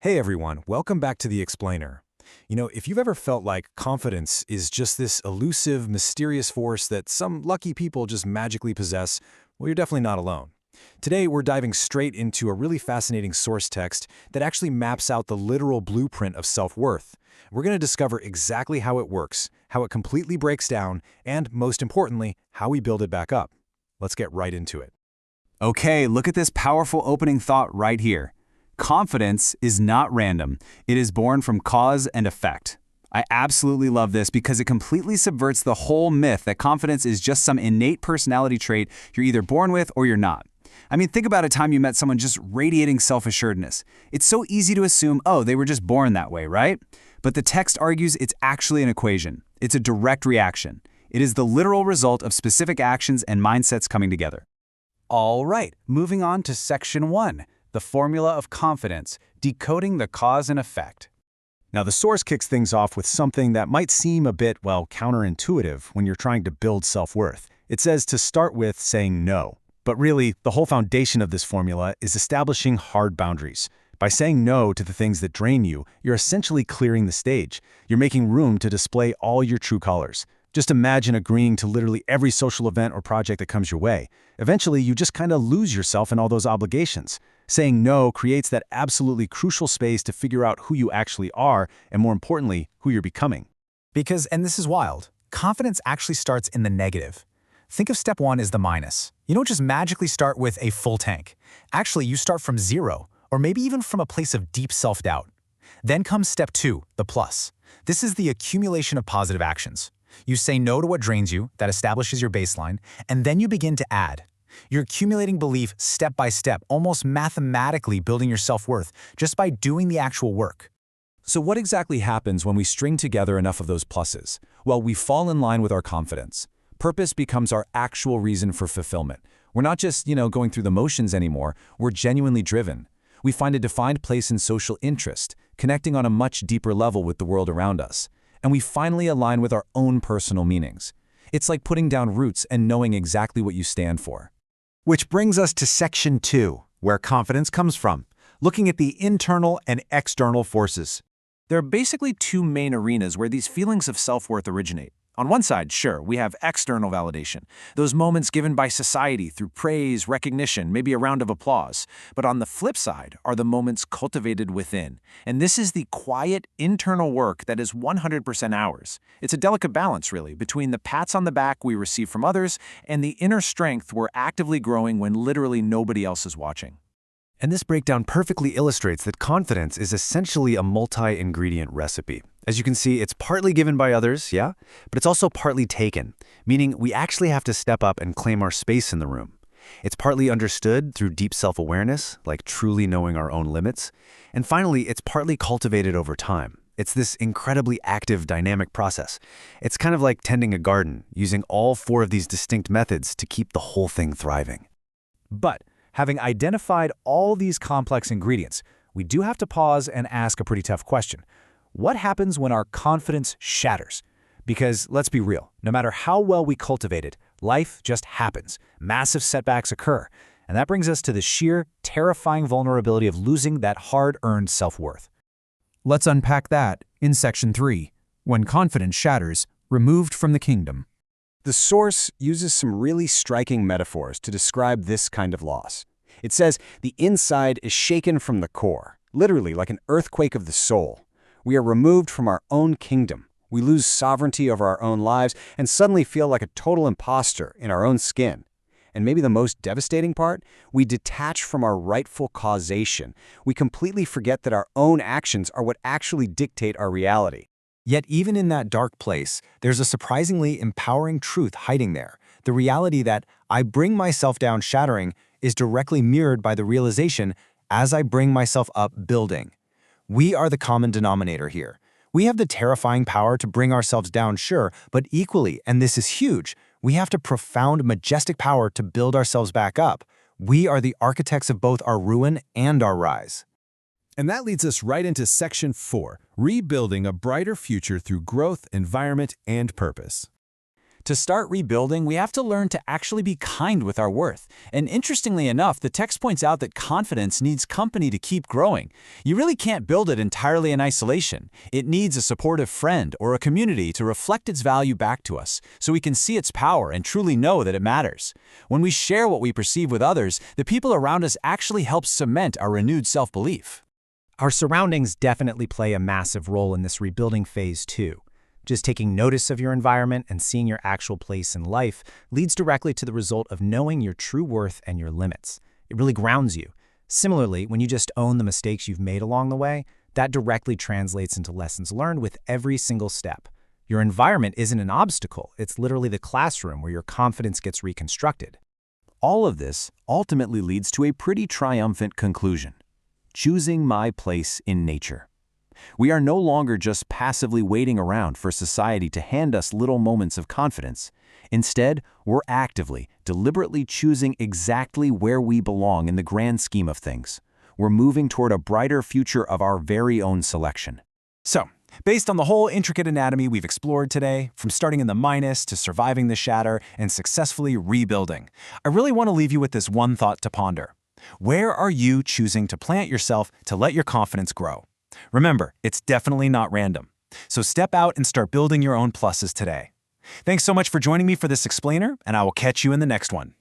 Hey everyone, welcome back to The Explainer. If you've ever felt like confidence is just this elusive, mysterious force that some lucky people just magically possess, well, you're definitely not alone. Today, we're diving straight into a really fascinating source text that actually maps out the literal blueprint of self-worth. We're going to discover exactly how it works, how it completely breaks down, and most importantly, how we build it back up. Let's get right into it. Okay, look at this powerful opening thought right here. Confidence is not random. It is born from cause and effect. I absolutely love this because it completely subverts the whole myth that confidence is just some innate personality trait you're either born with or you're not. I mean, think about a time you met someone just radiating self-assuredness. It's so easy to assume, oh, they were just born that way, right? But the text argues it's actually an equation. It's a direct reaction. It is the literal result of specific actions and mindsets coming together. All right, moving on to section 1. The formula of confidence, decoding the cause and effect. Now, the source kicks things off with something that might seem a bit, counterintuitive when you're trying to build self-worth. It says to start with saying no. But really, the whole foundation of this formula is establishing hard boundaries. By saying no to the things that drain you, you're essentially clearing the stage. You're making room to display all your true colors. Just imagine agreeing to literally every social event or project that comes your way. Eventually, you just kind of lose yourself in all those obligations. Saying no creates that absolutely crucial space to figure out who you actually are, and more importantly, who you're becoming. Because, and this is wild, confidence actually starts in the negative. Think of step 1 as the minus. You don't just magically start with a full tank. Actually, you start from 0, or maybe even from a place of deep self-doubt. Then comes step 2, the plus. This is the accumulation of positive actions. You say no to what drains you, that establishes your baseline, and then you begin to add. You're accumulating belief step by step, almost mathematically building your self-worth just by doing the actual work. So what exactly happens when we string together enough of those pluses? Well, we fall in line with our confidence. Purpose becomes our actual reason for fulfillment. We're not just, going through the motions anymore. We're genuinely driven. We find a defined place in social interest, connecting on a much deeper level with the world around us. And we finally align with our own personal meanings. It's like putting down roots and knowing exactly what you stand for. Which brings us to section 2, where confidence comes from, looking at the internal and external forces. There are basically two main arenas where these feelings of self-worth originate. On one side, sure, we have external validation, those moments given by society through praise, recognition, maybe a round of applause. But on the flip side are the moments cultivated within. And this is the quiet, internal work that is 100% ours. It's a delicate balance, really, between the pats on the back we receive from others and the inner strength we're actively growing when literally nobody else is watching. And this breakdown perfectly illustrates that confidence is essentially a multi-ingredient recipe. As you can see, it's partly given by others, yeah, but it's also partly taken, meaning we actually have to step up and claim our space in the room. It's partly understood through deep self-awareness, like truly knowing our own limits. And finally, it's partly cultivated over time. It's this incredibly active, dynamic process. It's kind of like tending a garden, using all 4 of these distinct methods to keep the whole thing thriving. But having identified all these complex ingredients, we do have to pause and ask a pretty tough question. What happens when our confidence shatters? Because let's be real, no matter how well we cultivate it, life just happens. Massive setbacks occur. And that brings us to the sheer, terrifying vulnerability of losing that hard-earned self-worth. Let's unpack that in section 3, when confidence shatters, removed from the kingdom. The source uses some really striking metaphors to describe this kind of loss. It says the inside is shaken from the core, literally like an earthquake of the soul. We are removed from our own kingdom. We lose sovereignty over our own lives and suddenly feel like a total imposter in our own skin. And maybe the most devastating part, we detach from our rightful causation. We completely forget that our own actions are what actually dictate our reality. Yet even in that dark place, there's a surprisingly empowering truth hiding there. The reality that I bring myself down shattering is directly mirrored by the realization as I bring myself up building. We are the common denominator here. We have the terrifying power to bring ourselves down, sure, but equally, and this is huge, we have the profound, majestic power to build ourselves back up. We are the architects of both our ruin and our rise. And that leads us right into section 4, rebuilding a brighter future through growth, environment, and purpose. To start rebuilding, we have to learn to actually be kind with our worth. And interestingly enough, the text points out that confidence needs company to keep growing. You really can't build it entirely in isolation. It needs a supportive friend or a community to reflect its value back to us, so we can see its power and truly know that it matters. When we share what we perceive with others, the people around us actually help cement our renewed self-belief. Our surroundings definitely play a massive role in this rebuilding phase too. Just taking notice of your environment and seeing your actual place in life leads directly to the result of knowing your true worth and your limits. It really grounds you. Similarly, when you just own the mistakes you've made along the way, that directly translates into lessons learned with every single step. Your environment isn't an obstacle, it's literally the classroom where your confidence gets reconstructed. All of this ultimately leads to a pretty triumphant conclusion: choosing my place in nature. We are no longer just passively waiting around for society to hand us little moments of confidence. Instead, we're actively, deliberately choosing exactly where we belong in the grand scheme of things. We're moving toward a brighter future of our very own selection. So, based on the whole intricate anatomy we've explored today, from starting in the minus to surviving the shatter and successfully rebuilding, I really want to leave you with this one thought to ponder. Where are you choosing to plant yourself to let your confidence grow? Remember, it's definitely not random. So step out and start building your own pluses today. Thanks so much for joining me for this explainer, and I will catch you in the next one.